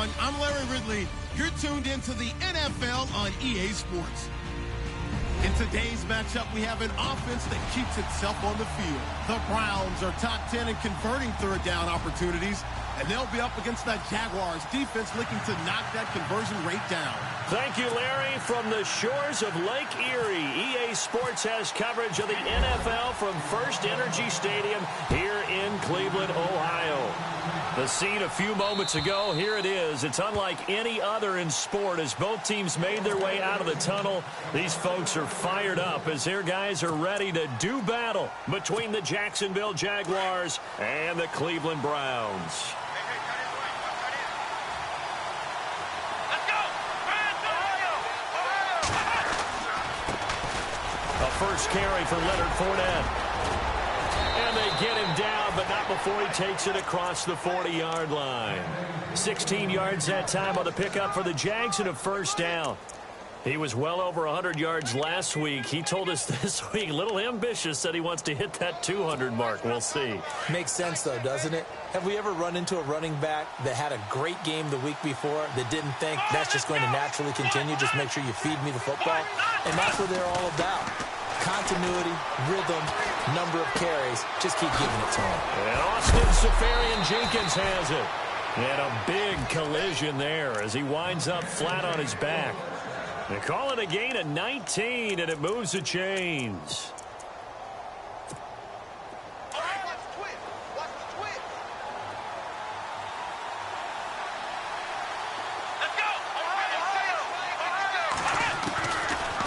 everyone. I'm Larry Ridley. You're tuned into the NFL on EA Sports. In today's matchup, we have an offense that keeps itself on the field. The Browns are top 10 in converting third down opportunities, and they'll be up against that Jaguars defense looking to knock that conversion rate down. Thank you, Larry. From the shores of Lake Erie, EA Sports has coverage of the NFL from First Energy Stadium here in Cleveland, Ohio. The scene a few moments ago, here it is. It's unlike any other in sport as both teams made their way out of the tunnel. These folks are fired up as their guys are ready to do battle between the Jacksonville Jaguars and the Cleveland Browns. A first carry for Leonard Fournette. And they get him down, but not before he takes it across the 40-yard line. 16 yards that time on the pickup for the Jags and a first down. He was well over 100 yards last week. He told us this week, a little ambitious, that he wants to hit that 200 mark. We'll see. Makes sense, though, doesn't it? Have we ever run into a running back that had a great game the week before that didn't think that's just going to naturally continue? Just make sure you feed me the football. And that's what they're all about. Continuity, rhythm, number of carries. Just keep giving it to him. And Austin Seferian-Jenkins has it. And a big collision there as he winds up flat on his back. They call it a gain of 19, and it moves the chains.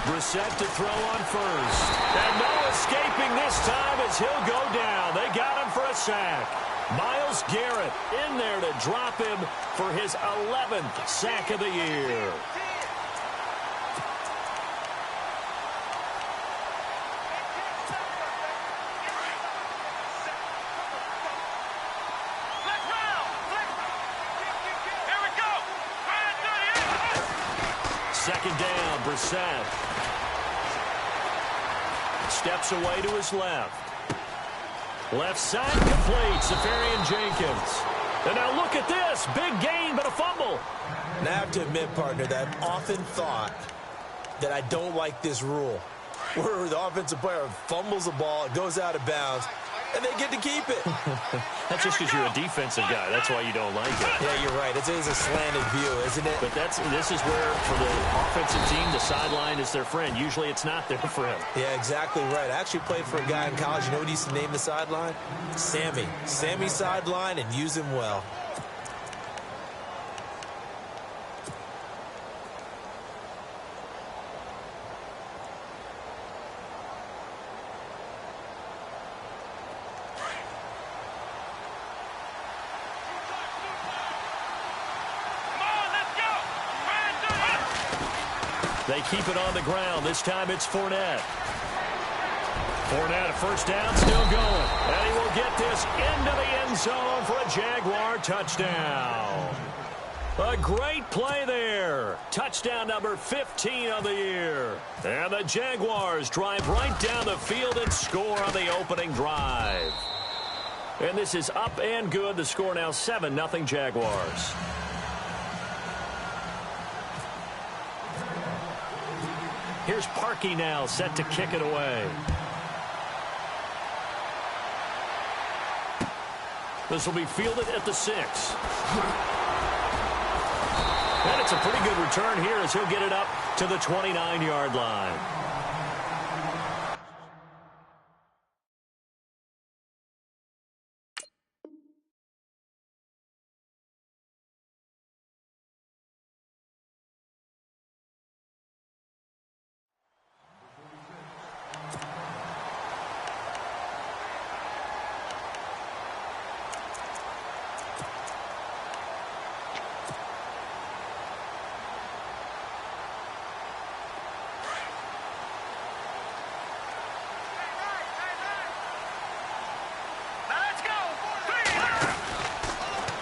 Brissett to throw on first. And no escaping this time as he'll go down. They got him for a sack. Myles Garrett in there to drop him for his 11th sack of the year. Second down, Brissett. Steps away to his left. Left side complete, Seferian-Jenkins. And now look at this. Big gain, but a fumble. Now I have to admit, partner, that I've often thought that I don't like this rule, where the offensive player fumbles the ball, it goes out of bounds, and they get to keep it. That's just because you're a defensive guy. That's why you don't like it. Yeah, you're right. It is a slanted view, isn't it? But this is where, for the offensive team, the sideline is their friend. Usually it's not their friend. Yeah, exactly right. I actually played for a guy in college. You know what he used to name the sideline? Sammy. Sammy sideline, and use him well. They keep it on the ground. This time it's Fournette. Fournette, a first down, still going. And he will get this into the end zone for a Jaguar touchdown. A great play there. Touchdown number 15 of the year. And the Jaguars drive right down the field and score on the opening drive. And this is up and good. The score now 7-0 Jaguars. Here's Parkey now, set to kick it away. This will be fielded at the 6. And it's a pretty good return here as he'll get it up to the 29-yard line.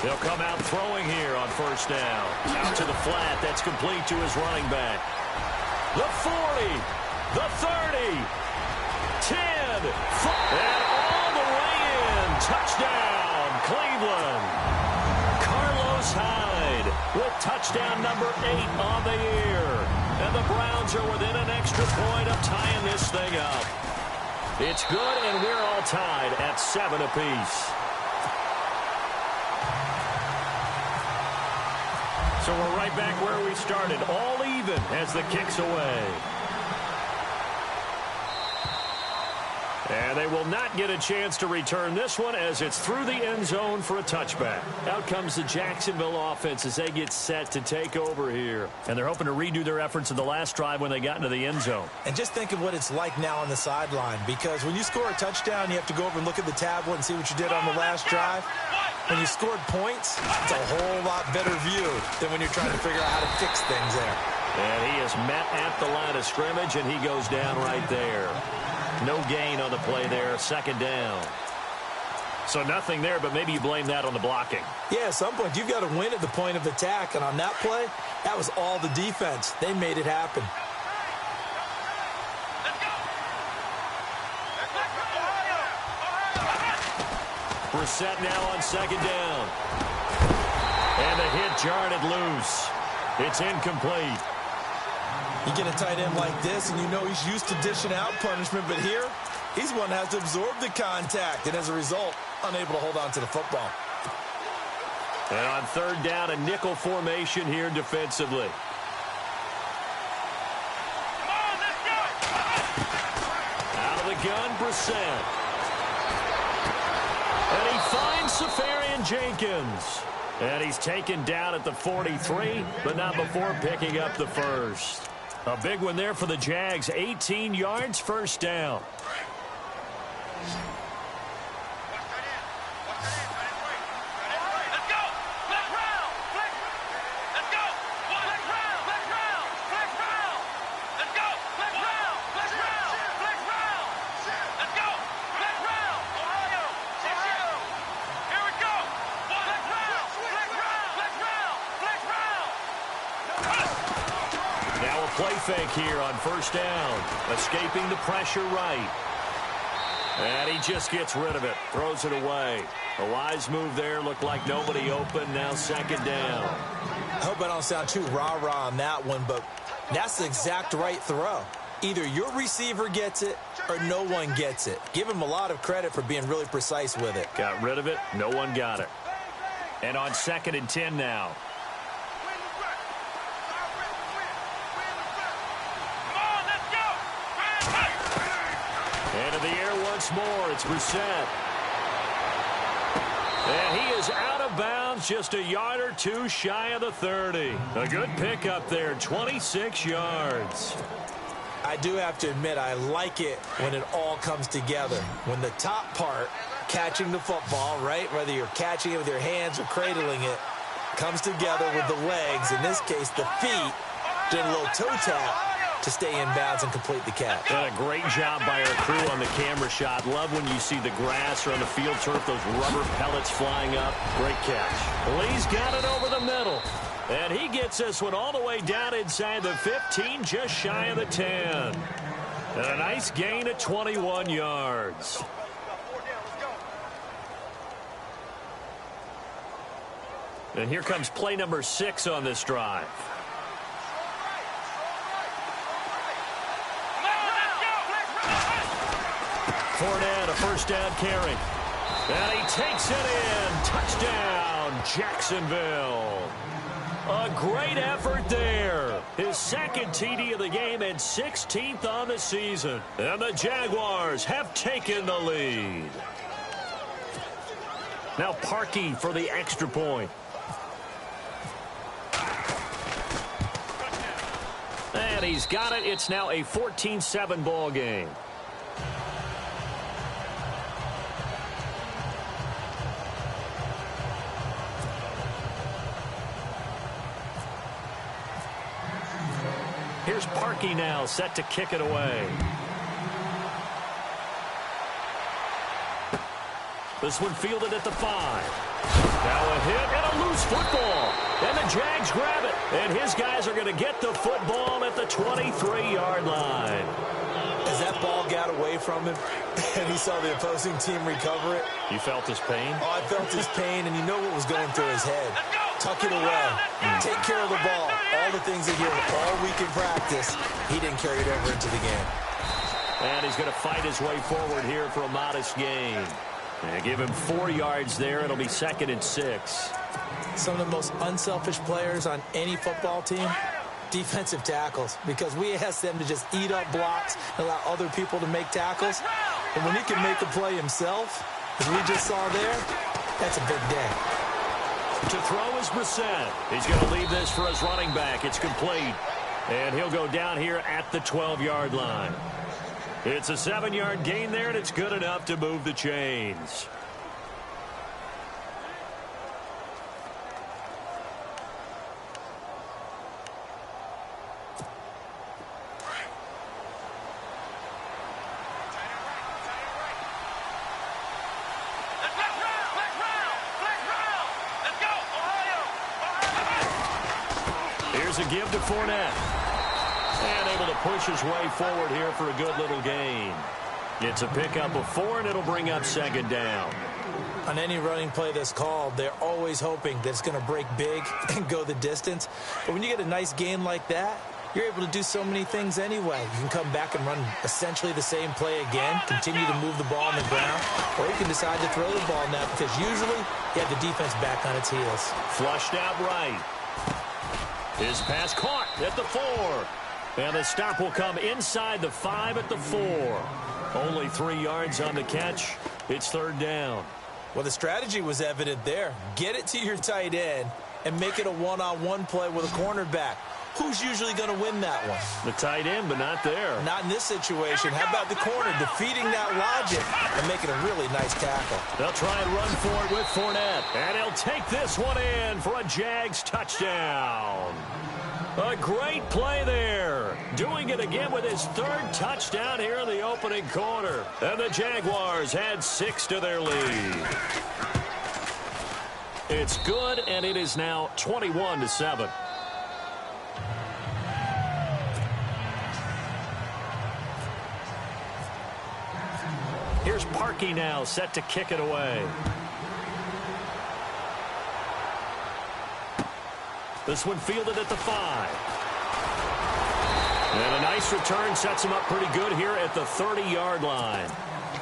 They'll come out throwing here on first down. Out to the flat. That's complete to his running back. The 40, the 30, 10, and all the way in. Touchdown, Cleveland. Carlos Hyde with touchdown number 8 on the year. And the Browns are within an extra point of tying this thing up. It's good, and we're all tied at 7 apiece. So we're right back where we started, all even as the kick's away. And they will not get a chance to return this one as it's through the end zone for a touchback. Out comes the Jacksonville offense as they get set to take over here. And they're hoping to redo their efforts in the last drive when they got into the end zone. And just think of what it's like now on the sideline, because when you score a touchdown, you have to go over and look at the tablet and see what you did on the last drive. When you scored points, it's a whole lot better view than when you're trying to figure out how to fix things there. And he is met at the line of scrimmage, and he goes down right there. No gain on the play there, second down. So nothing there, but maybe you blame that on the blocking. Yeah, at some point, you've got to win at the point of attack. And on that play, that was all the defense. They made it happen. We're set now on second down. And the hit jarred it loose. It's incomplete. You get a tight end like this, and you know he's used to dishing out punishment, but here, he's one that has to absorb the contact, and as a result, unable to hold on to the football. And on third down, a nickel formation here defensively. Out of the gun, Brissett. And he finds Safarian Jenkins. And he's taken down at the 43, but not before picking up the first. A big one there for the Jags. 18 yards, first down. Play fake here on first down. Escaping the pressure right. And he just gets rid of it. Throws it away. A wise move there. Looked like nobody open. Now second down. I hope I don't sound too rah-rah on that one, but that's the exact right throw. Either your receiver gets it or no one gets it. Give him a lot of credit for being really precise with it. Got rid of it. No one got it. And on 2nd and 10 now. Into the air once more. It's Brissett. And he is out of bounds, just a yard or two shy of the 30. A good pickup there, 26 yards. I do have to admit, I like it when it all comes together. When the top part, catching the football, right, whether you're catching it with your hands or cradling it, comes together with the legs, in this case the feet, doing a little toe tap to stay in bounds and complete the catch. And a great job by our crew on the camera shot. Love when you see the grass or on the field turf, those rubber pellets flying up. Great catch. Lee's got it over the middle. And he gets this one all the way down inside the 15, just shy of the 10. And a nice gain of 21 yards. And here comes play number 6 on this drive. Fournette, a first down carry. And he takes it in. Touchdown, Jacksonville. A great effort there. His second TD of the game and 16th on the season. And the Jaguars have taken the lead. Now Parkey for the extra point. And he's got it. It's now a 14-7 ball game. Here's Parkey now, set to kick it away. This one fielded at the 5. Now a hit and a loose football. And the Jags grab it. And his guys are going to get the football at the 23-yard line. As that ball got away from him and he saw the opposing team recover it. You felt his pain? Oh, I felt his pain, and you know what was going through his head. tuck it away, take care of the ball. All the things that hear all week in practice, he didn't carry it over into the game. And he's going to fight his way forward here for a modest gain. And give him 4 yards there. It'll be 2nd and 6. Some of the most unselfish players on any football team, defensive tackles, because we ask them to just eat up blocks and allow other people to make tackles. And when he can make a play himself, as we just saw there, that's a big day. To throw is Brissett. He's going to leave this for his running back. It's complete. And he'll go down here at the 12-yard line. It's a 7-yard gain there, and it's good enough to move the chains. Here's a give to Fournette. And able to push his way forward here for a good little gain. It's a pickup of 4, and it'll bring up 2nd down. On any running play that's called, they're always hoping that it's going to break big and go the distance. But when you get a nice gain like that, you're able to do so many things anyway. You can come back and run essentially the same play again, continue to move the ball on the ground, or you can decide to throw the ball now because usually you have the defense back on its heels. Flushed out right. His pass caught at the 4. And the stop will come inside the 5 at the 4. Only 3 yards on the catch. It's 3rd down. Well, the strategy was evident there. Get it to your tight end and make it a one-on-one play with a cornerback. Who's usually going to win that one? The tight end, but not there. Not in this situation. How about the corner defeating that logic and making a really nice tackle? They'll try and run for it with Fournette. And he'll take this one in for a Jags touchdown. A great play there. Doing it again with his 3rd touchdown here in the opening quarter. And the Jaguars add 6 to their lead. It's good, and it is now 21-7. Here's Parkey now, set to kick it away. This one fielded at the 5. And a nice return sets him up pretty good here at the 30-yard line.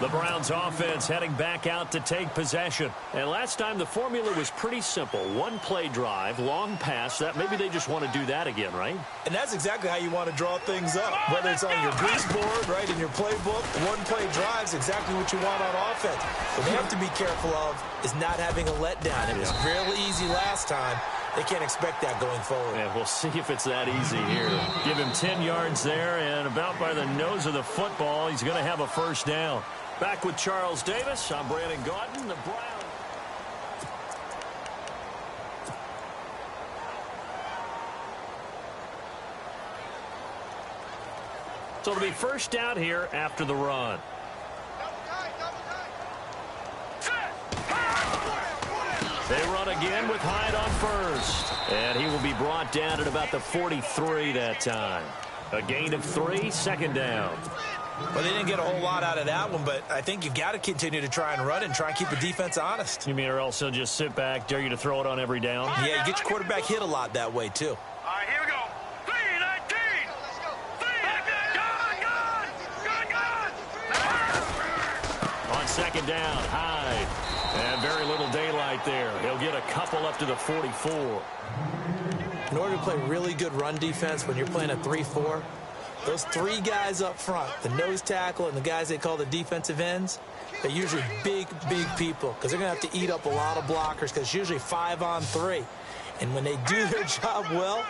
The Browns offense heading back out to take possession. And last time the formula was pretty simple. 1-play drive, long pass. That maybe they just want to do that again, right? And that's exactly how you want to draw things up. Whether it's on your grease board, right, in your playbook, 1-play drives exactly what you want on offense. What they have to be careful of is not having a letdown. It was real easy last time. They can't expect that going forward. Yeah, we'll see if it's that easy here. Give him 10 yards there, and about by the nose of the football, he's going to have a 1st down. Back with Charles Davis. I'm Brandon Gaudin. The Browns. So it'll be 1st down here after the run. They run again with Hyde on 1st. And he will be brought down at about the 43 that time. A gain of 3, 2nd down. Well, they didn't get a whole lot out of that one, but I think you got to continue to try and run and try and keep the defense honest. You mean or else he'll just sit back, dare you to throw it on every down? Yeah, you get your quarterback hit a lot that way, too. All right, here we go. 3-19. Let's go. 3-19. Good. On 2nd down, Hyde. And very little daylight there. He'll get a couple up to the 44. In order to play really good run defense when you're playing a 3-4, those 3 guys up front, the nose tackle and the guys they call the defensive ends, they're usually big, big people because they're going to have to eat up a lot of blockers because it's usually 5 on 3. And when they do their job well,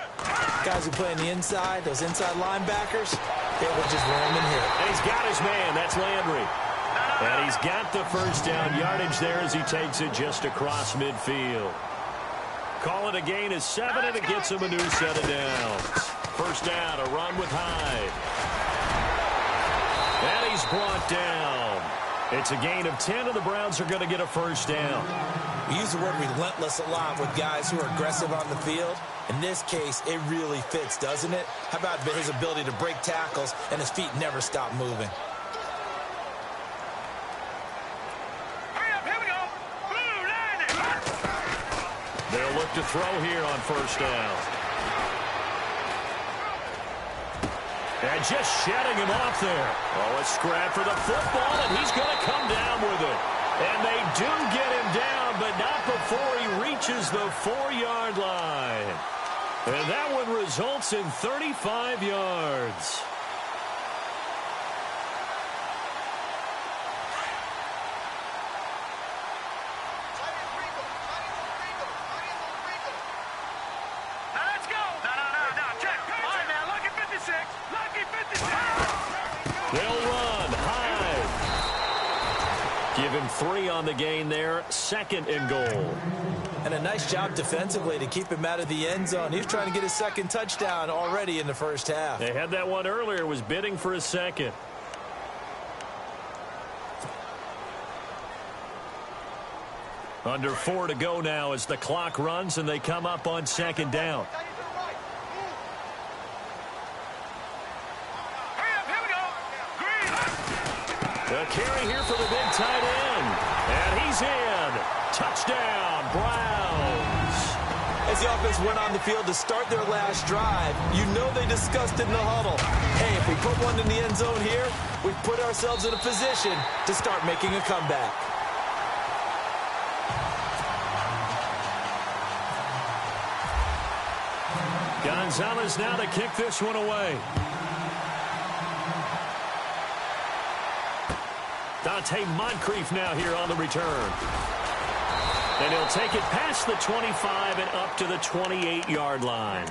guys who play on the inside, those inside linebackers, they will just roam and hit. And he's got his man. That's Landry. And he's got the 1st down yardage there as he takes it just across midfield. Call it a gain of 7, and it gets him a new set of downs. 1st down, a run with Hyde. And he's brought down. It's a gain of 10, and the Browns are going to get a 1st down. We use the word relentless a lot with guys who are aggressive on the field. In this case, it really fits, doesn't it? How about his ability to break tackles and his feet never stop moving? Hurry up, here we go. Blue 90. They'll look to throw here on first down. And just shedding him off there. Oh, a scrap for the football, and he's going to come down with it. And they do get him down, but not before he reaches the 4-yard line. And that one results in 35 yards. Now let's go. No. Check. All right, now, lucky 56. Lucky 56. They'll run high. Give him 3 on the gain there. 2nd and goal. And a nice job defensively to keep him out of the end zone. He was trying to get his 2nd touchdown already in the first half. They had that one earlier, was bidding for a 2nd. Under 4 to go now as the clock runs and they come up on 2nd down. Here we go. Green. The carry here for the big tight end. And he's in. Touchdown, Browns. As the offense went on the field to start their last drive, you know they discussed it in the huddle. Hey, if we put one in the end zone here, we put ourselves in a position to start making a comeback. Gonzalez now to kick this one away. Dante Moncrief now here on the return. And he'll take it past the 25 and up to the 28-yard line.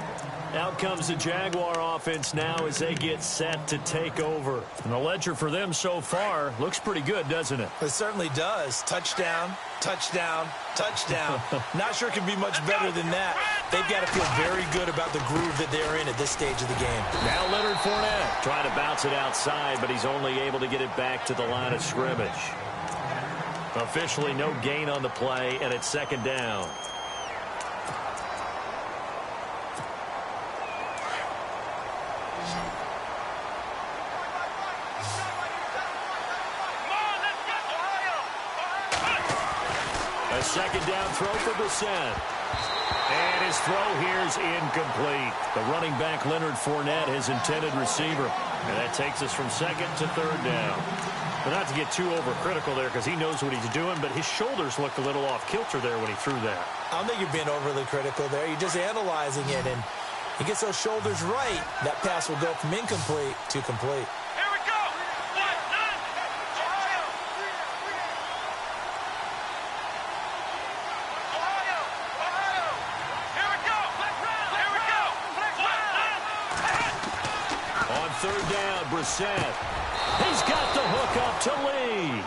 Out comes the Jaguar offense now as they get set to take over. And the ledger for them so far looks pretty good, doesn't it? It certainly does. Touchdown, touchdown, touchdown. Not sure it can be much better than that. They've got to feel very good about the groove that they're in at this stage of the game. Now Leonard Fournette trying to bounce it outside, but he's only able to get it back to the line of scrimmage. Officially no gain on the play, and it's 2nd down. A 2nd down throw for Brissett. And his throw here is incomplete. The running back, Leonard Fournette, his intended receiver. And that takes us from 2nd to 3rd down. But not to get too overcritical there because he knows what he's doing, but his shoulders looked a little off kilter there when he threw that. I don't think you're being overly critical there. You're just analyzing it, and he gets those shoulders right. That pass will go from incomplete to complete. Here we go. Ohio. Here we go. Here we go. On 3rd down, Brissett. He's got the hook up to Lee.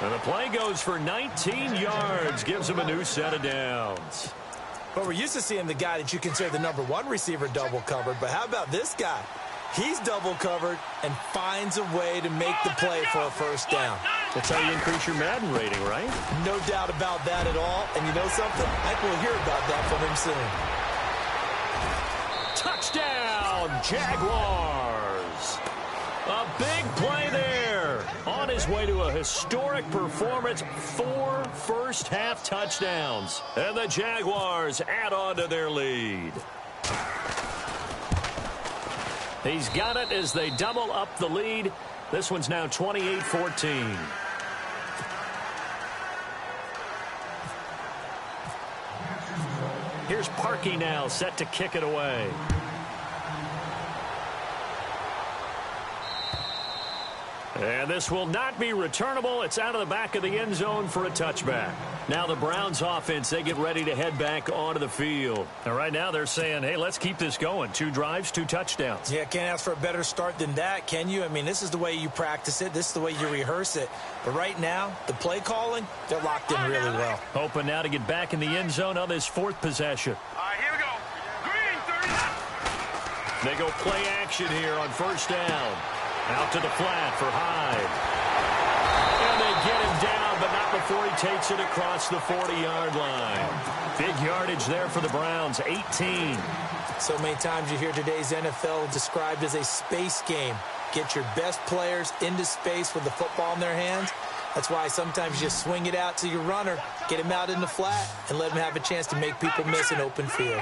And the play goes for 19 yards. Gives him a new set of downs. But we're used to seeing the guy that you consider the #1 receiver double covered. But how about this guy? He's double covered and finds a way to make the play for a first down. That's how you increase your Madden rating, right? No doubt about that at all. And you know something? I think we'll hear about that from him soon. Touchdown, Jaguars. A big play there. On his way to a historic performance, 4 first-half touchdowns. And the Jaguars add on to their lead. He's got it as they double up the lead. This one's now 28-14. Here's Parkey now set to kick it away. And this will not be returnable. It's out of the back of the end zone for a touchback. Now the Browns offense, they get ready to head back onto the field. And right now they're saying, hey, let's keep this going. 2 drives, 2 touchdowns. Yeah, can't ask for a better start than that, can you? I mean, this is the way you practice it. This is the way you rehearse it. But right now, the play calling, they're locked in really well. Hoping now to get back in the end zone on this 4th possession. All right, here we go. Green, 30. They go play action here on first down. Out to the flat for Hyde. And they get him down, but not before he takes it across the 40-yard line. Big yardage there for the Browns, 18. So many times you hear today's NFL described as a space game. Get your best players into space with the football in their hands, That's why sometimes you just swing it out to your runner, get him out in the flat, and let him have a chance to make people miss an open field.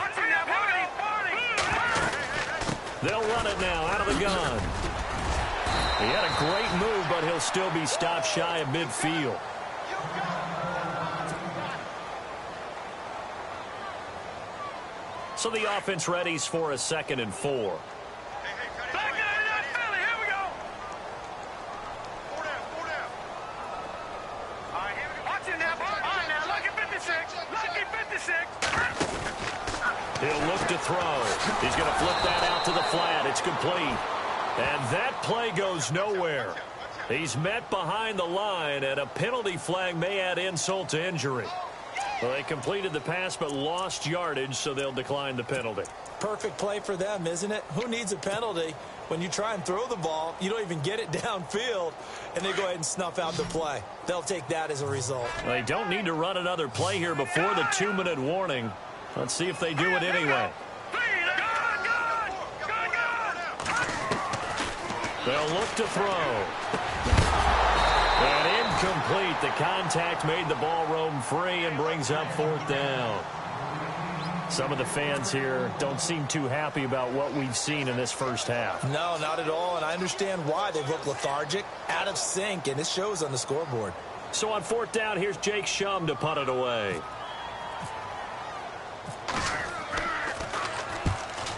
They'll run it now out of the gun. He had a great move, but he'll still be stopped shy of midfield. So the offense readies for a 2nd and 4. He'll look to throw. He's going to flip that out to the flat. It's complete. And that play goes nowhere. He's met behind the line, and a penalty flag may add insult to injury. Well, they completed the pass but lost yardage, so they'll decline the penalty. Perfect play for them, isn't it? Who needs a penalty? When you try and throw the ball, you don't even get it downfield, and they go ahead and snuff out the play. They'll take that as a result. They don't need to run another play here before the 2-minute warning. Let's see if they do it anyway. They'll look to throw. And incomplete. The contact made the ball roam free and brings up 4th down. Some of the fans here don't seem too happy about what we've seen in this first half. No, not at all, and I understand why. They've looked lethargic, out of sync, and it shows on the scoreboard. So on 4th down, here's Jake Shum to punt it away.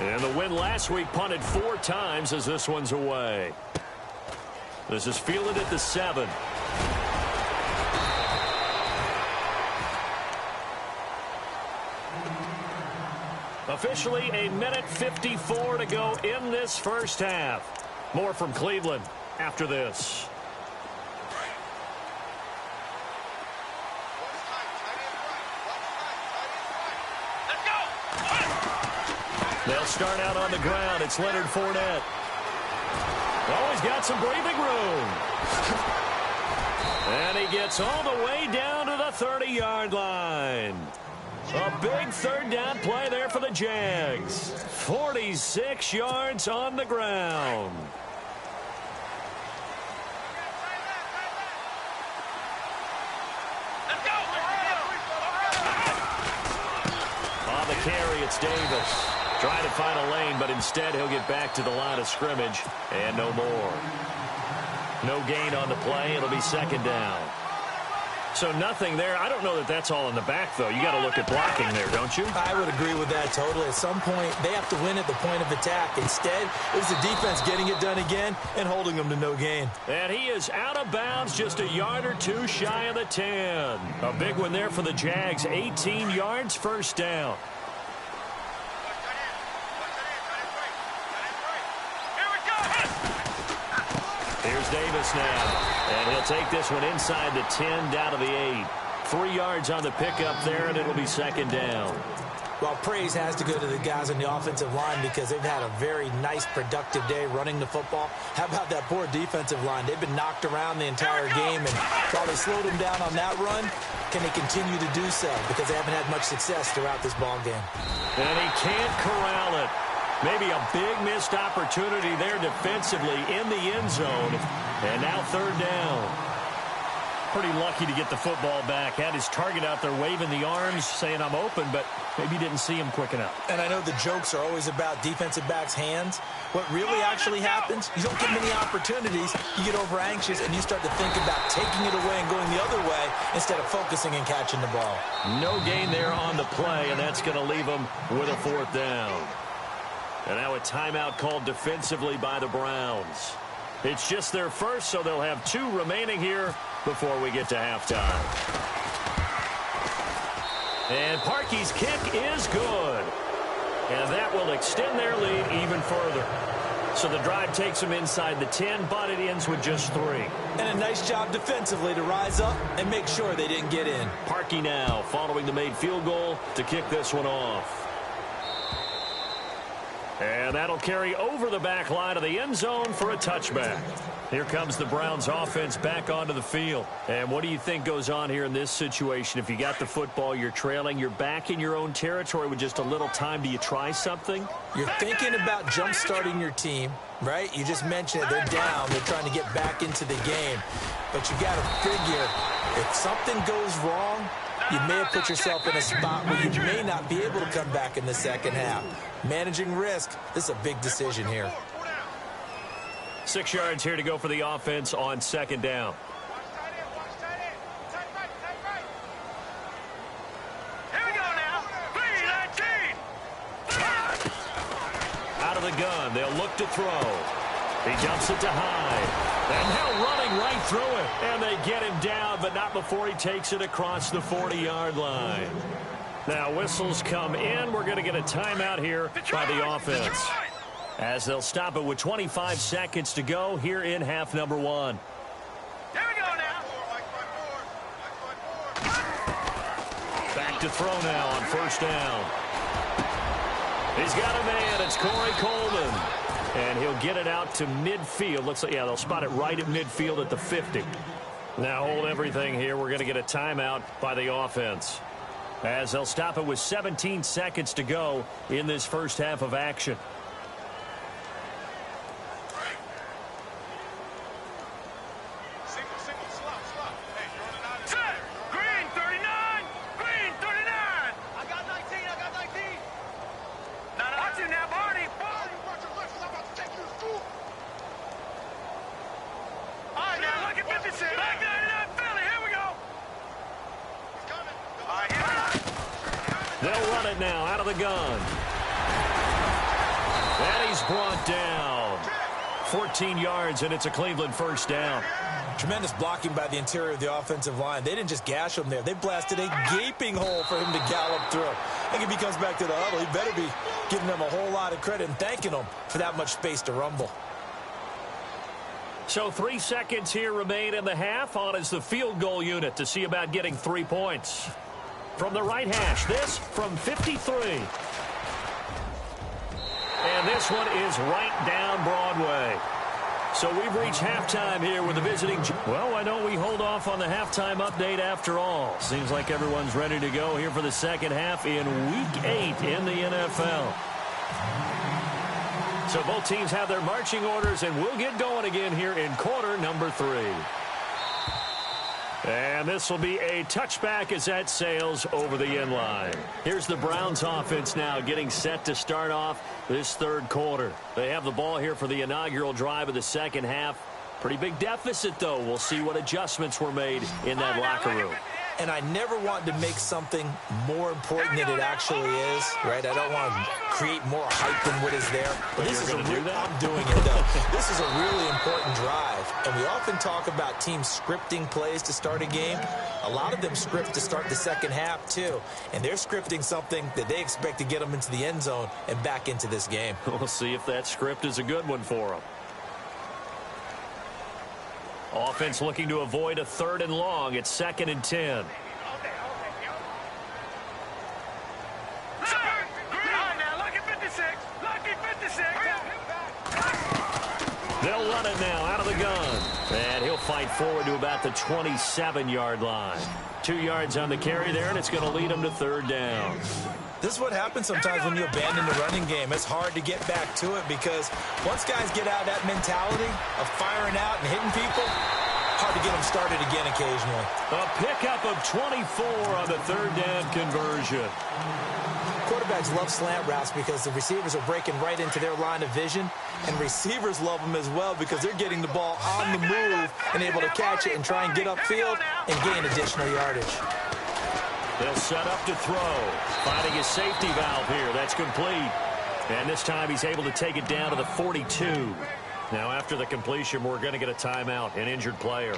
And the win last week punted 4 times as this one's away. This is fielded at the 7. Officially a minute 54 to go in this first half. More from Cleveland after this. They'll start out on the ground. It's Leonard Fournette. Oh, he's got some breathing room. And he gets all the way down to the 30-yard line. A big 3rd down play there for the Jags. 46 yards on the ground. On the carry, it's Davis. Trying to find a lane, but instead he'll get back to the line of scrimmage, and no more. No gain on the play. It'll be 2nd down. So nothing there. I don't know that that's all in the back, though. You got to look at blocking there, don't you? I would agree with that totally. At some point, they have to win at the point of attack. Instead, it was the defense getting it done again and holding them to no gain. And he is out of bounds, just a yard or 2 shy of the 10. A big one there for the Jags. 18 yards, 1st down. Here's Davis now. And he'll take this one inside the 10, down to the 8. 3 yards on the pickup there, and it'll be 2nd down. Well, praise has to go to the guys on the offensive line because they've had a very nice, productive day running the football. How about that poor defensive line? They've been knocked around the entire game, and while they slowed them down on that run, can they continue to do so? Because they haven't had much success throughout this ball game. And he can't corral it. Maybe a big missed opportunity there defensively in the end zone. And now 3rd down. Pretty lucky to get the football back. Had his target out there waving the arms, saying I'm open, but maybe didn't see him quick enough. And I know the jokes are always about defensive backs' hands. What really actually happens, you don't get many opportunities, you get over anxious, and you start to think about taking it away and going the other way instead of focusing and catching the ball. No gain there on the play, and that's going to leave him with a 4th down. And now a timeout called defensively by the Browns. It's just their first, so they'll have 2 remaining here before we get to halftime. And Parkey's kick is good. And that will extend their lead even further. So the drive takes them inside the 10, but it ends with just 3. And a nice job defensively to rise up and make sure they didn't get in. Parkey now following the made field goal to kick this one off. And that'll carry over the back line of the end zone for a touchback. Here comes the Browns offense back onto the field. And what do you think goes on here in this situation? If you got the football, you're trailing, you're back in your own territory with just a little time. Do you try something? You're thinking about jump-starting your team, right? You just mentioned it. They're down. They're trying to get back into the game. But you got to figure if something goes wrong, you may have put yourself in a spot where you may not be able to come back in the second half. Managing risk, this is a big decision here. 6 yards here to go for the offense on second down. Here we go now. 3-19. Out of the gun, they'll look to throw. He dumps it to Hyde. And now running right through it. And they get him down, but not before he takes it across the 40-yard line. Now whistles come in. We're going to get a timeout here by the offense, as they'll stop it with 25 seconds to go here in half number 1. Here we go now. Back to throw now on first down. He's got a man. It's Corey Coleman. And he'll get it out to midfield. Looks like, yeah, they'll spot it right at midfield at the 50. Now hold everything here. We're going to get a timeout by the offense, as they'll stop it with 17 seconds to go in this first half of action. They'll run it now out of the gun. And he's brought down. 14 yards, and it's a Cleveland first down. Tremendous blocking by the interior of the offensive line. They didn't just gash him there. They blasted a gaping hole for him to gallop through. I think if he comes back to the huddle, he better be giving them a whole lot of credit and thanking them for that much space to rumble. So 3 seconds here remain in the half. On is the field goal unit to see about getting 3 points. From the right hash, this from 53. And this one is right down Broadway. So we've reached halftime here with the visiting. Well, why don't we hold off on the halftime update after all? Seems like everyone's ready to go here for the second half in Week 8 in the NFL. So both teams have their marching orders, and we'll get going again here in quarter number 3. And this will be a touchback as that sails over the end line. Here's the Browns offense now getting set to start off this third quarter. They have the ball here for the inaugural drive of the second half. Pretty big deficit, though. We'll see what adjustments were made in that locker room. And I never want to make something more important than it actually is, right? I don't want to create more hype than what is there. But this is I'm doing it, though. This is a really important drive. And we often talk about teams scripting plays to start a game. A lot of them script to start the second half, too. And they're scripting something that they expect to get them into the end zone and back into this game. We'll see if that script is a good one for them. Offense looking to avoid a 3rd and long. It's 2nd and 10. They'll run it now out of the gun. And he'll fight forward to about the 27-yard line. 2 yards on the carry there, and it's going to lead him to 3rd down. This is what happens sometimes when you abandon the running game. It's hard to get back to it because once guys get out of that mentality of firing out and hitting people, hard to get them started again occasionally. A pickup of 24 on the 3rd down conversion. Quarterbacks love slant routes because the receivers are breaking right into their line of vision, and receivers love them as well because they're getting the ball on the move and able to catch it and try and get upfield and gain additional yardage. They'll set up to throw. Finding his safety valve here. That's complete. And this time he's able to take it down to the 42. Now after the completion, we're going to get a timeout, an injured player.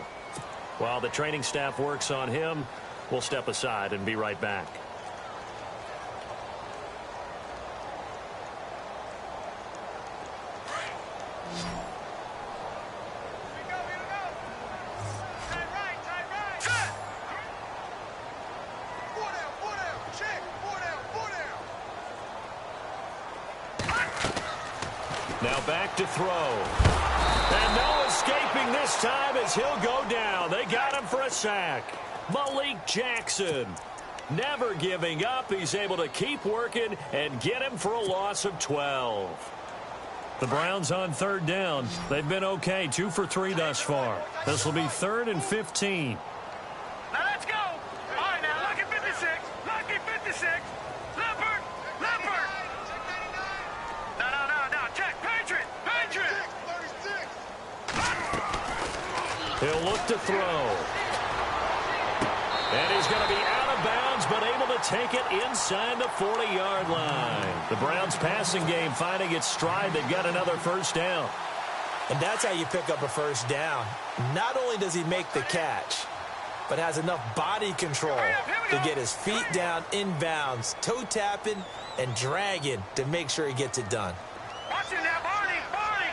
While the training staff works on him, we'll step aside and be right back. Now back to throw. And no escaping this time as he'll go down. They got him for a sack. Malik Jackson, never giving up. He's able to keep working and get him for a loss of 12. The Browns on third down. They've been okay, 2 for 3 thus far. This will be 3rd and 15. Now let's go. All right, now lucky 56. Lucky 56. Leopard. Leopard. No. Check. Patriot. Patriot. He'll look to throw. And he's going to be out of bounds, but able to take it inside the 40-yard line. The Browns passing game finding its stride. They've got another first down. And that's how you pick up a first down. Not only does he make the catch, but has enough body control to get his feet down inbounds, toe tapping and dragging to make sure he gets it done. Watch it now, Barney. Barney.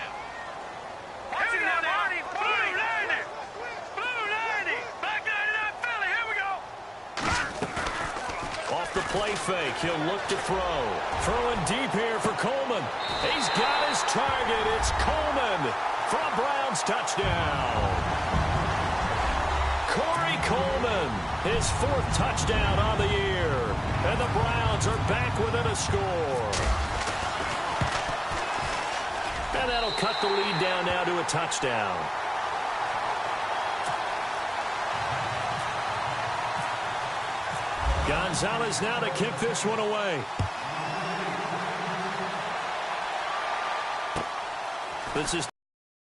Watch it now, Barney. Blue 90. Blue 90. Back 99 Philly. Here we go. Off the play fake, he'll look to throw. Throwing deep here for Coleman. He's got his target. It's Coleman for a Browns touchdown. Corey Coleman, his 4th touchdown on the year. And the Browns are back within a score. And that'll cut the lead down now to a touchdown. Gonzalez now to kick this one away. This is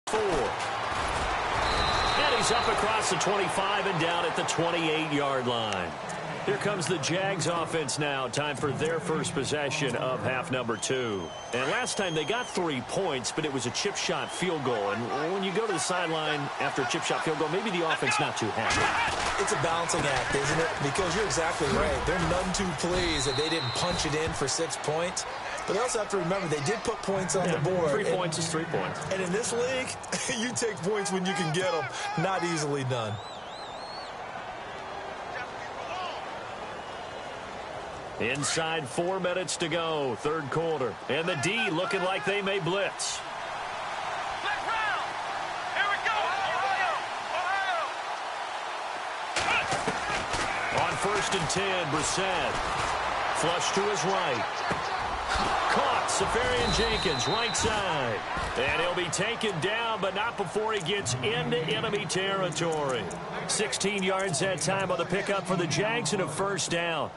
4. And he's up across the 25 and down at the 28-yard line. Here comes the Jags offense now. Time for their first possession of half number 2. And last time they got 3 points, but it was a chip shot field goal. And when you go to the sideline after a chip shot field goal, maybe the offense not too happy. It's a balancing act, isn't it? Because you're exactly right. They're none too pleased that they didn't punch it in for 6 points. But they also have to remember they did put points on the board. 3 points is 3 points. And in this league, you take points when you can get them. Not easily done. Inside 4 minutes to go, 3rd quarter. And the D looking like they may blitz. Left round. Here we go. Ohio. On 1st and 10, Brissett. Flush to his right. Caught, Safarian Jenkins, right side. And he'll be taken down, but not before he gets into enemy territory. 16 yards that time on the pickup for the Jags and a first down.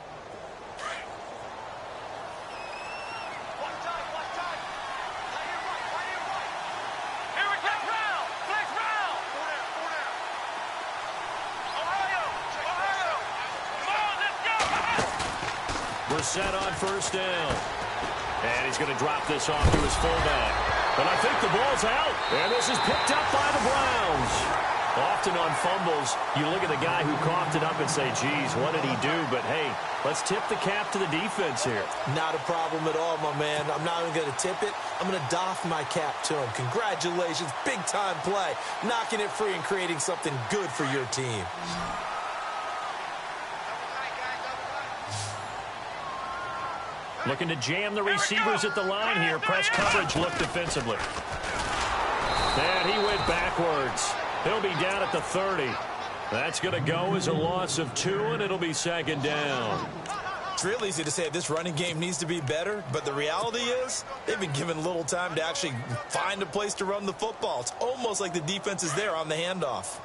Brissett on 1st down. And he's going to drop this off to his fullback. But I think the ball's out. And this is picked up by the Browns. Often on fumbles, you look at the guy who coughed it up and say, geez, what did he do? But, hey, let's tip the cap to the defense here. Not a problem at all, my man. I'm not even going to tip it. I'm going to doff my cap to him. Congratulations. Big-time play. Knocking it free and creating something good for your team. Looking to jam the receivers at the line here. Press coverage look defensively. And he went backwards. He'll be down at the 30. That's going to go as a loss of 2, and it'll be 2nd down. It's real easy to say this running game needs to be better, but the reality is they've been given little time to actually find a place to run the football. It's almost like the defense is there on the handoff.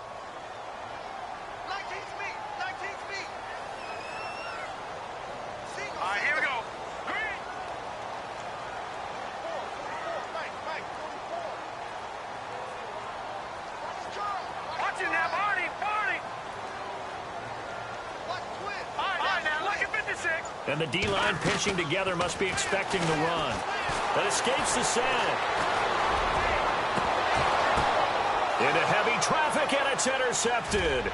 All right, here we go. Watch it now, Barney. Barney. All right, now look at 56. And the D-line pinching together must be expecting the run. That escapes the sack. Into heavy traffic, and it's intercepted.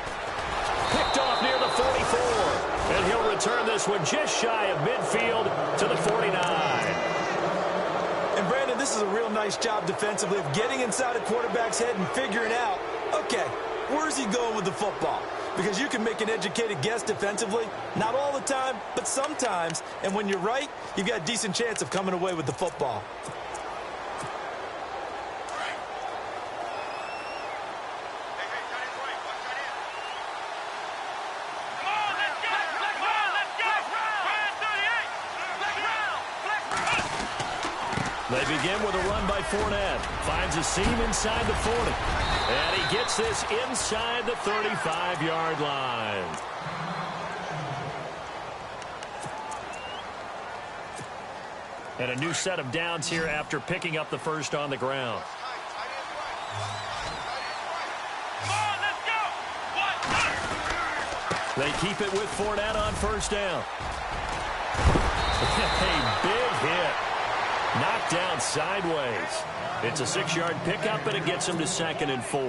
Picked off near the 44. And he'll return this one just shy of midfield to the 49. And, Brandon, this is a real nice job defensively of getting inside a quarterback's head and figuring out, okay, where's he going with the football? Because you can make an educated guess defensively. Not all the time, but sometimes. And when you're right, you've got a decent chance of coming away with the football. They begin with a run by Fournette. Finds a seam inside the 40. And he gets this inside the 35-yard line. And a new set of downs here after picking up the first on the ground. They keep it with Fournette on first down. A big hit. Knocked down sideways. It's a 6-yard pickup, and it gets them to 2nd and 4.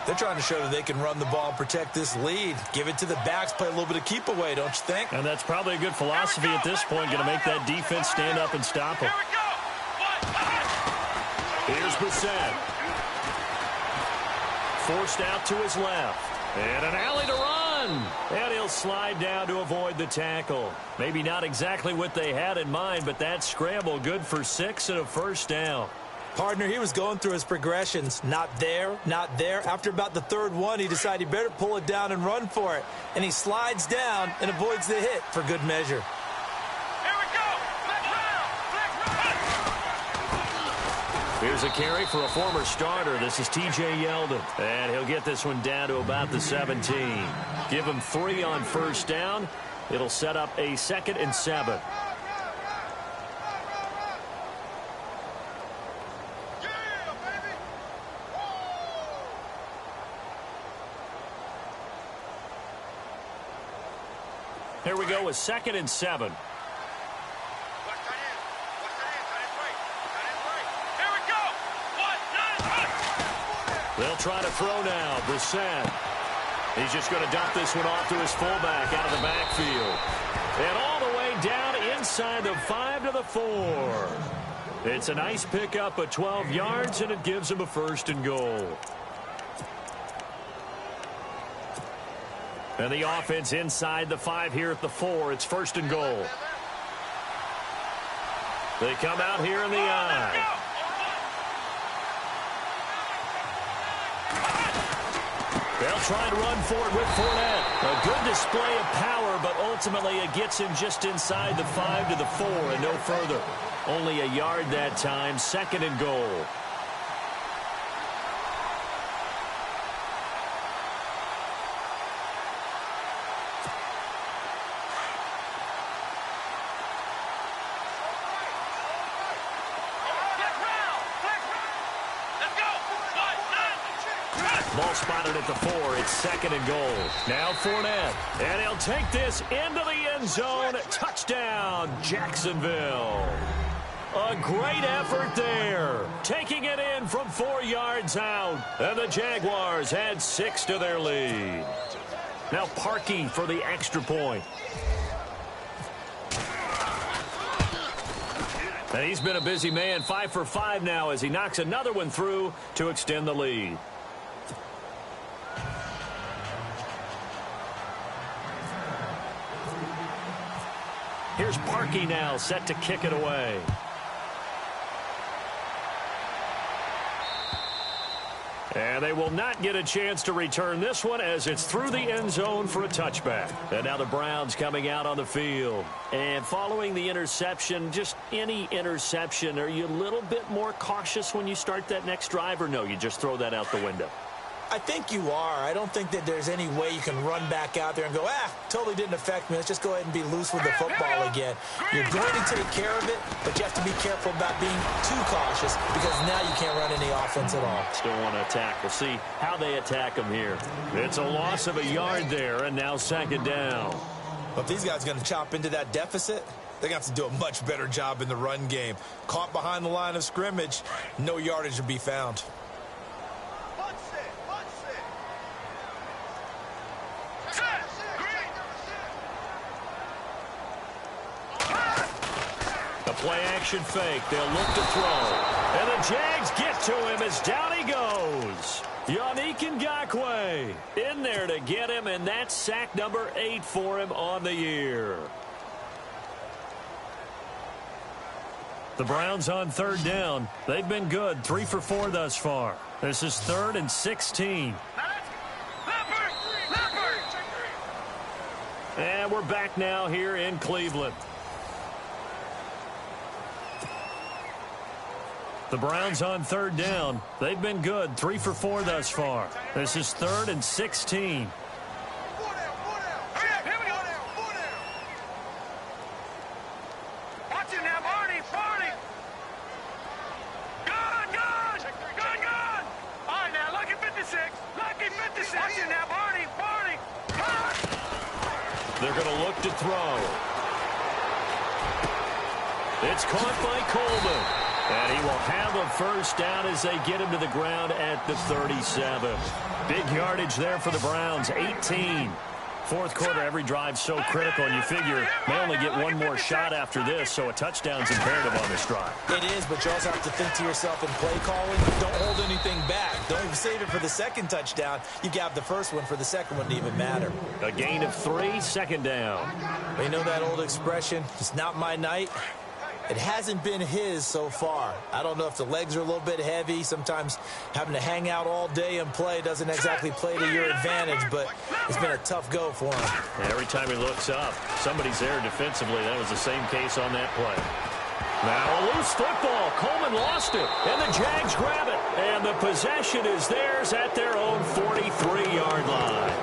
They're trying to show that they can run the ball and protect this lead. Give it to the backs, play a little bit of keep away, don't you think? And that's probably a good philosophy at this point, going to make that defense stand up and stop them. Here's Brissett. Forced out to his left. And an alley to run. And he'll slide down to avoid the tackle. Maybe not exactly what they had in mind, but that scramble good for 6 and a first down. Partner, he was going through his progressions. Not there, not there. After about the third one, he decided he better pull it down and run for it. And he slides down and avoids the hit for good measure. Here's a carry for a former starter. This is T.J. Yeldon. And he'll get this one down to about the 17. Give him 3 on first down. It'll set up a 2nd and 7. Here we go with 2nd and 7. They'll try to throw now. Brissett. He's just going to dump this one off to his fullback out of the backfield. And all the way down inside the 5 to the 4. It's a nice pickup of 12 yards, and it gives him a 1st and goal. And the offense inside the 5 here at the 4. It's 1st and goal. They come out here in the I. They'll try and run for it with Fournette. A good display of power, but ultimately it gets him just inside the 5 to the 4 and no further. Only a yard that time, 2nd and goal. Ball spotted at the 4. It's 2nd and goal. Now Fournette. And he'll take this into the end zone. Touchdown, Jacksonville. A great effort there. Taking it in from 4 yards out. And the Jaguars add 6 to their lead. Now Parkey for the extra point. And he's been a busy man. 5 for 5 now as he knocks another one through to extend the lead. Here's Parkey now, set to kick it away. And they will not get a chance to return this one as it's through the end zone for a touchback. And now the Browns coming out on the field. And following the interception, just any interception, are you a little bit more cautious when you start that next drive, or no, you just throw that out the window? I think you are. I don't think that there's any way you can run back out there and go, totally didn't affect me. Let's just go ahead and be loose with the football again. You're going to take care of it, but you have to be careful about being too cautious because now you can't run any offense at all. Still want to attack. We'll see how they attack them here. It's a loss of a yard there, and now 2nd down. Well, if these guys are going to chop into that deficit, they're going to have to do a much better job in the run game. Caught behind the line of scrimmage, no yardage to be found. Play action fake. They'll look to throw. And the Jags get to him as down he goes. Yannick Ngakoue in there to get him, and that's sack number 8 for him on the year. The Browns on 3rd down. They've been good, 3 for 4 thus far. This is 3rd and 16. And we're back now here in Cleveland. The Browns on third down. They've been good, 3 for 4 thus far. This is 3rd and 16. Watch it now, Barney. Good. All right, now, lucky 56. Watch it now, Barney. They're going to look to throw. It's caught by Coleman. And he will have a first down as they get him to the ground at the 37. Big yardage there for the Browns, 18. Fourth quarter, every drive so critical, and you figure they only get one more shot after this, so a touchdown's imperative on this drive. It is, but you also have to think to yourself in play calling, don't hold anything back. Don't save it for the second touchdown. You got the first one for the second one to even matter. A gain of 3, second down. You know that old expression, it's not my night. It hasn't been his so far. I don't know if the legs are a little bit heavy. Sometimes having to hang out all day and play doesn't exactly play to your advantage, but it's been a tough go for him. Every time he looks up, somebody's there defensively. That was the same case on that play. Now a loose football. Coleman lost it, and the Jags grab it. And the possession is theirs at their own 43-yard line.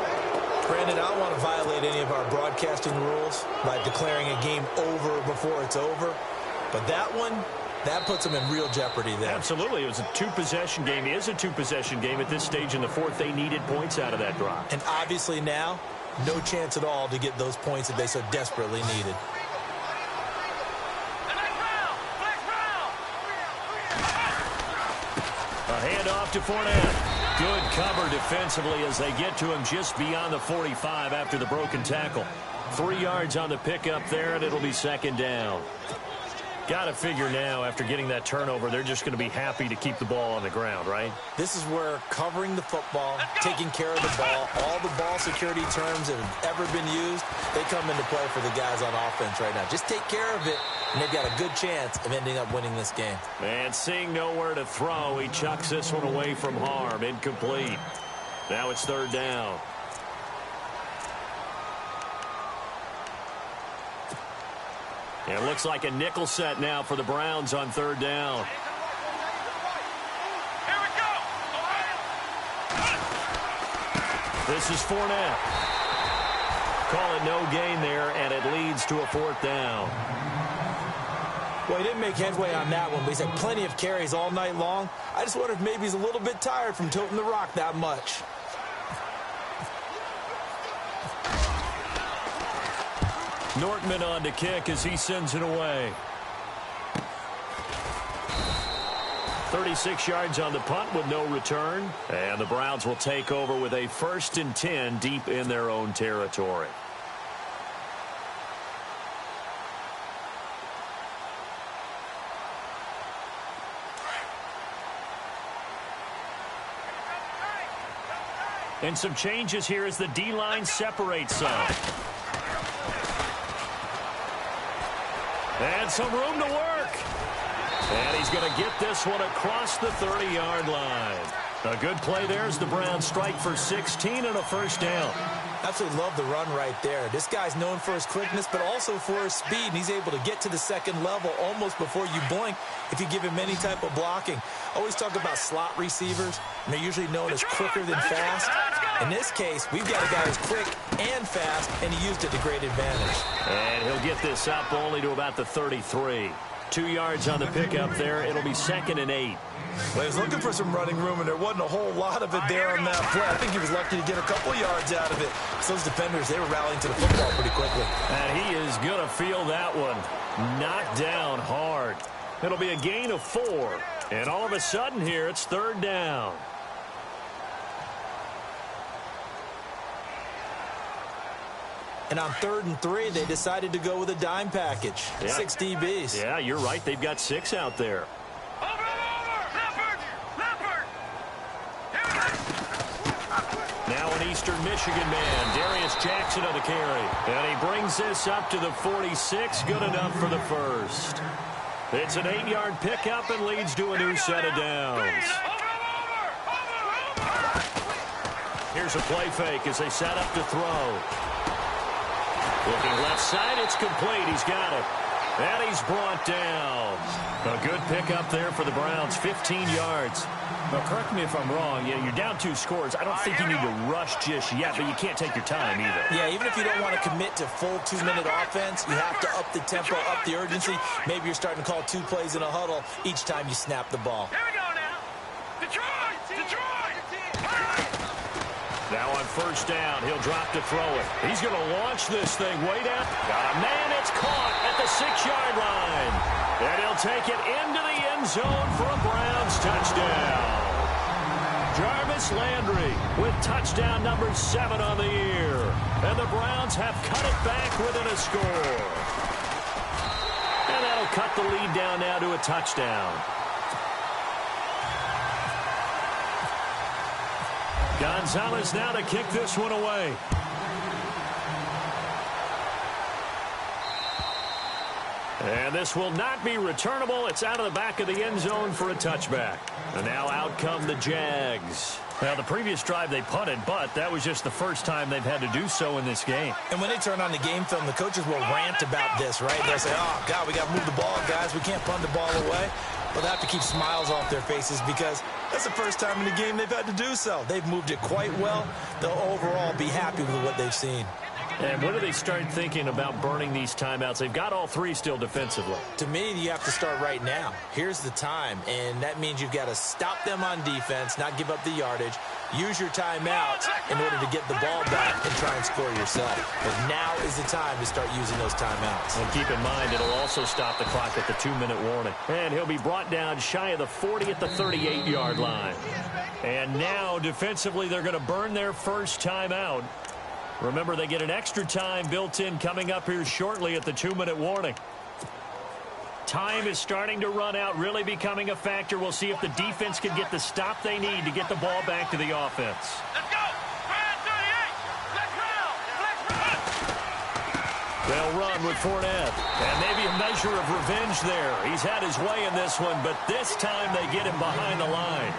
Brandon, I don't want to violate any of our broadcasting rules by declaring a game over before it's over. But that one, that puts them in real jeopardy there. Absolutely. It was a two-possession game. It is a two-possession game at this stage in the fourth. They needed points out of that drive. And obviously now, no chance at all to get those points that they so desperately needed. A handoff to Fournette. Good cover defensively as they get to him just beyond the 45 after the broken tackle. 3 yards on the pickup there, and it'll be second down. Got to figure now, after getting that turnover, they're just going to be happy to keep the ball on the ground, right? This is where covering the football, taking care of the ball, all the ball security terms that have ever been used, they come into play for the guys on offense right now. Just take care of it, and they've got a good chance of ending up winning this game. And seeing nowhere to throw, he chucks this one away from harm. Incomplete. Now it's third down. It looks like a nickel set now for the Browns on third down. Here we go. This is Fournette. Call it no gain there, and it leads to a fourth down. Well, he didn't make headway on that one, but he's had plenty of carries all night long. I just wonder if maybe he's a little bit tired from toting the rock that much. Nortman on to kick as he sends it away. 36 yards on the punt with no return. And the Browns will take over with a 1st and 10 deep in their own territory. And some changes here as the D-line separates some. And some room to work. And he's going to get this one across the 30-yard line. A good play there as the Browns strike for 16 and a first down. Absolutely love the run right there. This guy's known for his quickness, but also for his speed. And he's able to get to the second level almost before you blink if you give him any type of blocking. Always talk about slot receivers, and they're usually known as quicker than fast. In this case, we've got a guy who's quick and fast, and he used it to great advantage. And he'll get this up only to about the 33. 2 yards on the pickup there. It'll be 2nd and 8. Well, he was looking for some running room, and there wasn't a whole lot of it there on that play. I think he was lucky to get a couple yards out of it. So those defenders, they were rallying to the football pretty quickly. And he is going to feel that one. Knocked down hard. It'll be a gain of 4. And all of a sudden here, it's third down. And on 3rd and 3, they decided to go with a dime package. Yeah. 6 DBs. Yeah, you're right. They've got 6 out there. Over. Leopard. Here we go. Now an Eastern Michigan man, Darius Jackson on the carry. And he brings this up to the 46. Good enough for the first. It's an 8-yard pickup and leads to a new set of downs. Here's a play fake as they set up to throw. Looking left side, it's complete. He's got it. And he's brought down. A good pickup there for the Browns, 15 yards. Well, correct me if I'm wrong. Yeah, you're down 2 scores. I don't think you need to rush just yet, but you can't take your time either. Yeah, even if you don't want to commit to full 2-minute offense, you have to up the tempo, up the urgency. Maybe you're starting to call 2 plays in a huddle each time you snap the ball. Here we go now. Detroit! Detroit! Now on first down, he'll drop to throw it. He's going to launch this thing way down. Got a man, it's caught at the 6-yard line. And he'll take it into the end zone for a Browns touchdown. Jarvis Landry with touchdown number 7 on the year. And the Browns have cut it back within a score. And that'll cut the lead down now to a touchdown. Gonzalez now to kick this one away. And this will not be returnable. It's out of the back of the end zone for a touchback. And now out come the Jags. Now, the previous drive they punted, but that was just the first time they've had to do so in this game. And when they turn on the game film, the coaches will rant about this, right? They'll say, oh, God, we got to move the ball, guys. We can't punt the ball away. But they have to keep smiles off their faces because that's the first time in the game they've had to do so. They've moved it quite well. They'll overall be happy with what they've seen. And when do they start thinking about burning these timeouts? They've got all 3 still defensively. To me, you have to start right now. Here's the time, and that means you've got to stop them on defense, not give up the yardage, use your timeouts in order to get the ball back and try and score yourself. But now is the time to start using those timeouts. And keep in mind, it'll also stop the clock at the 2-minute warning. And he'll be brought down shy of the 40 at the 38-yard line. And now, defensively, they're going to burn their first timeout. Remember, they get an extra time built in coming up here shortly at the 2-minute warning. Time is starting to run out, really becoming a factor. We'll see if the defense can get the stop they need to get the ball back to the offense. Let's go! 38! Let's run! Let's run! They'll run with Fournette. And maybe a measure of revenge there. He's had his way in this one, but this time they get him behind the line.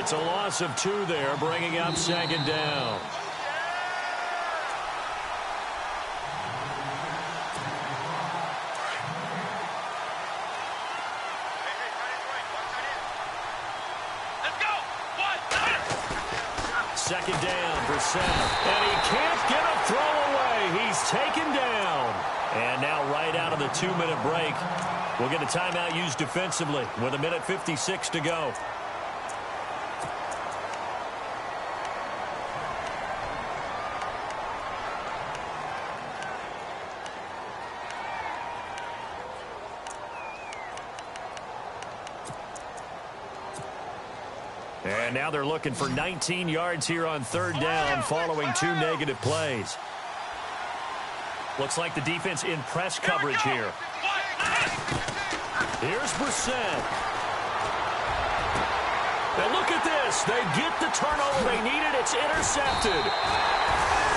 It's a loss of 2 there, bringing up 2nd down. Second down, Brissett. And he can't get a throw away. He's taken down. And now right out of the 2-minute break, we'll get a timeout used defensively with 1:56 to go. And now they're looking for 19 yards here on 3rd down following 2 negative plays. Looks like the defense in press coverage here. Here's Brissett. And look at this. They get the turnover they needed. It's intercepted.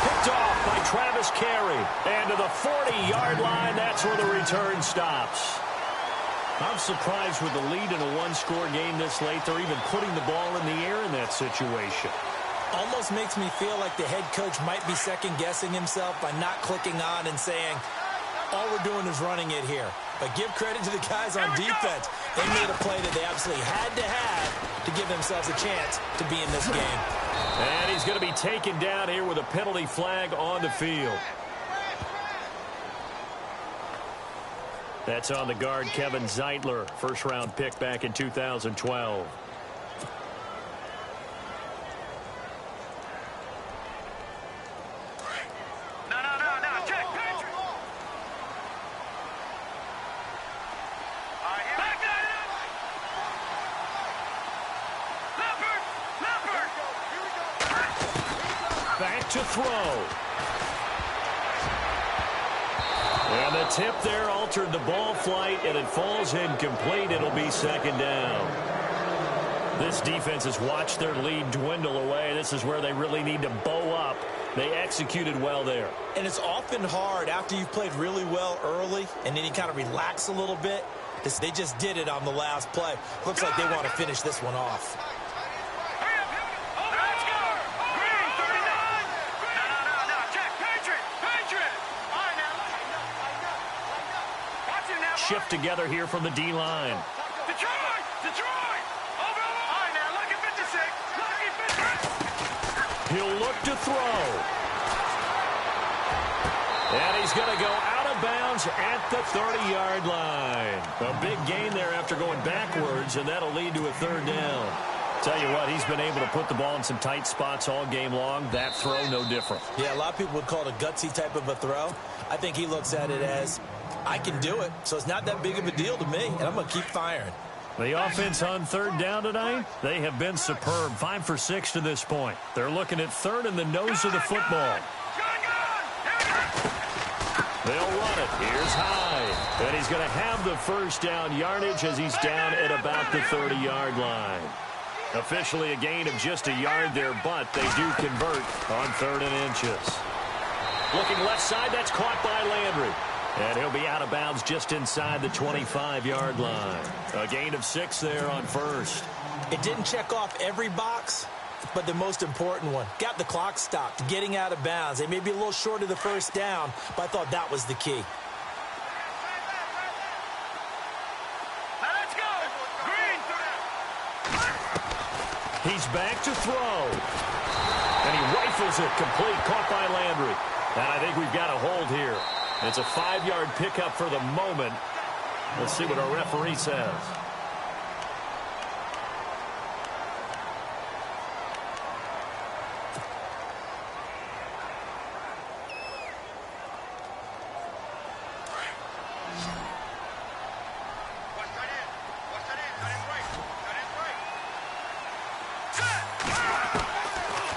Picked off by Travis Carey. And to the 40-yard line, that's where the return stops. I'm surprised with the lead in a 1-score game this late. They're even putting the ball in the air in that situation. Almost makes me feel like the head coach might be second-guessing himself by not clicking on and saying, all we're doing is running it here. But give credit to the guys on defense. They made a play that they absolutely had to have to give themselves a chance to be in this game. And he's going to be taken down here with a penalty flag on the field. That's on the guard, Kevin Zeitler, first-round pick back in 2012. No, check, Patrick! Back that up! Leopard! Back to throw. And the tip there altered the ball flight, and it falls incomplete. It'll be 2nd down. This defense has watched their lead dwindle away. This is where they really need to bow up. They executed well there. And it's often hard after you've played really well early, and then you kind of relax a little bit. They just did it on the last play. Looks like they want to finish this one off. Shift together here from the D-line. Detroit! Detroit! Over! All right, now, lucky 56. Lucky 56. He'll look to throw. And he's going to go out of bounds at the 30-yard line. A big gain there after going backwards, and that'll lead to a third down. Tell you what, he's been able to put the ball in some tight spots all game long. That throw, no different. Yeah, a lot of people would call it a gutsy type of a throw. I think he looks at it as, I can do it, so it's not that big of a deal to me, and I'm going to keep firing. The offense on third down tonight, they have been superb. 5 for 6 to this point. They're looking at third in the nose of the football. They'll run it. Here's Hyde. And he's going to have the first down yardage as he's down at about the 30-yard line. Officially a gain of just a yard there, but they do convert on 3rd and inches. Looking left side, that's caught by Landry. And he'll be out of bounds just inside the 25-yard line. A gain of 6 there on first. It didn't check off every box, but the most important one. Got the clock stopped, getting out of bounds. They may be a little short of the first down, but I thought that was the key. Now let's go. Green. He's back to throw. And he rifles it complete, caught by Landry. And I think we've got a hold here. It's a 5-yard pickup for the moment. Let's see what our referee says.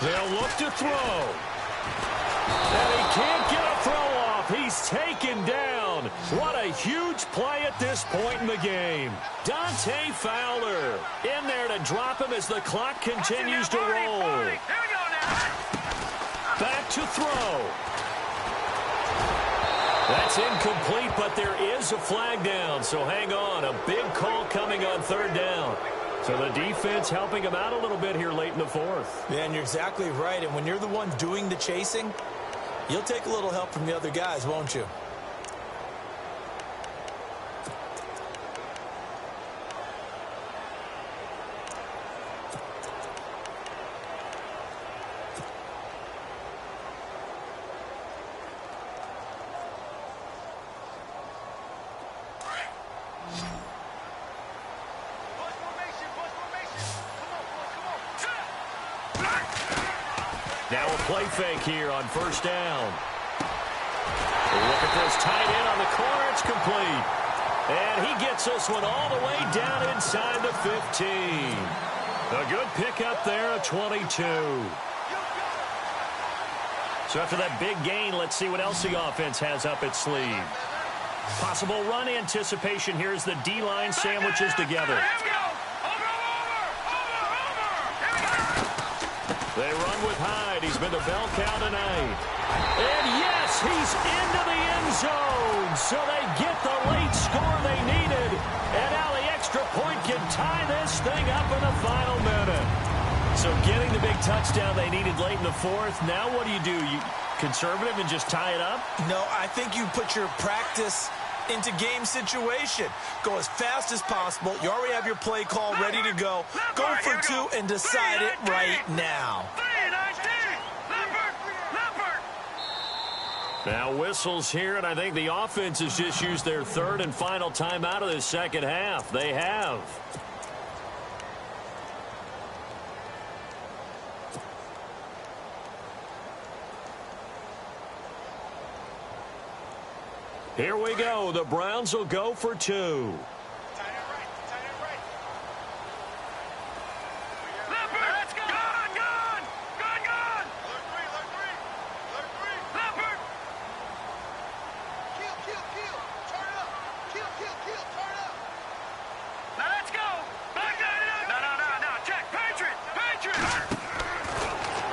They'll look to throw. And he can't get a throw off. He's taken down. What a huge play at this point in the game. Dante Fowler in there to drop him as the clock continues to roll. Back to throw. That's incomplete, but there is a flag down, so hang on. A big call coming on 3rd down. So the defense helping him out a little bit here late in the 4th. Yeah, and you're exactly right. And when you're the one doing the chasing, you'll take a little help from the other guys, won't you? Now a play fake here on 1st down. Look at this tight end on the corner. It's complete. And he gets this one all the way down inside the 15. A good pickup there, a 22. So after that big gain, let's see what else the offense has up its sleeve. Possible run anticipation here as the D-line sandwiches together. They run with Hyde. He's been the bell cow tonight. And yes, he's into the end zone. So they get the late score they needed. And now the extra point can tie this thing up in the final minute. So getting the big touchdown they needed late in the 4th. Now what do? You conservative and just tie it up? No, I think you put your practice into game situation. Go as fast as possible. You already have your play call ready to go. Go for 2 and decide it right now. Now whistles here, and I think the offense has just used their 3rd and final timeout of the 2nd half. They have. Here we go. The Browns will go for 2.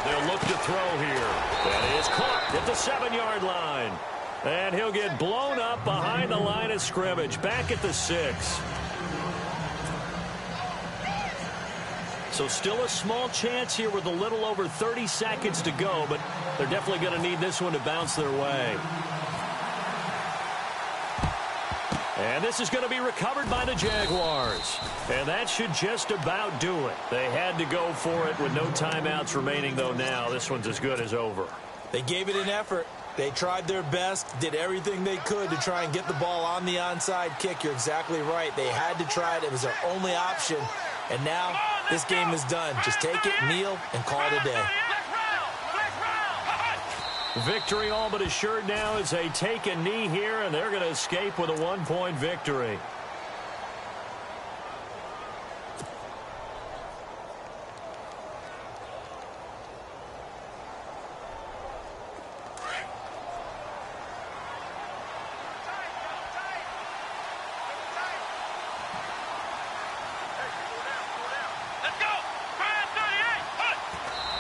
They'll look to throw here. That is caught at the 7-yard line. And he'll get blown up behind the line of scrimmage, back at the 6. So still a small chance here with a little over 30 seconds to go, but they're definitely going to need this one to bounce their way. And this is going to be recovered by the Jaguars. And that should just about do it. They had to go for it with no timeouts remaining, though now. This one's as good as over. They gave it an effort. They tried their best, did everything they could to try and get the ball on the onside kick. You're exactly right. They had to try it. It was their only option. And now this game is done. Just take it, kneel, and call it a day. Victory all but assured now as they take a knee here, and they're going to escape with a 1-point victory.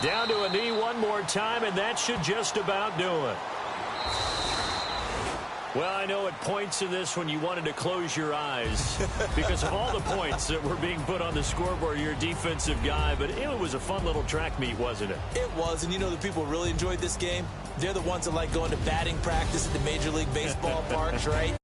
Down to a knee one more time, and that should just about do it. Well, I know at points in this when you wanted to close your eyes because of all the points that were being put on the scoreboard. You're a defensive guy, but it was a fun little track meet, wasn't it? It was, and you know the people who really enjoyed this game? They're the ones that like going to batting practice at the Major League Baseball parks, right?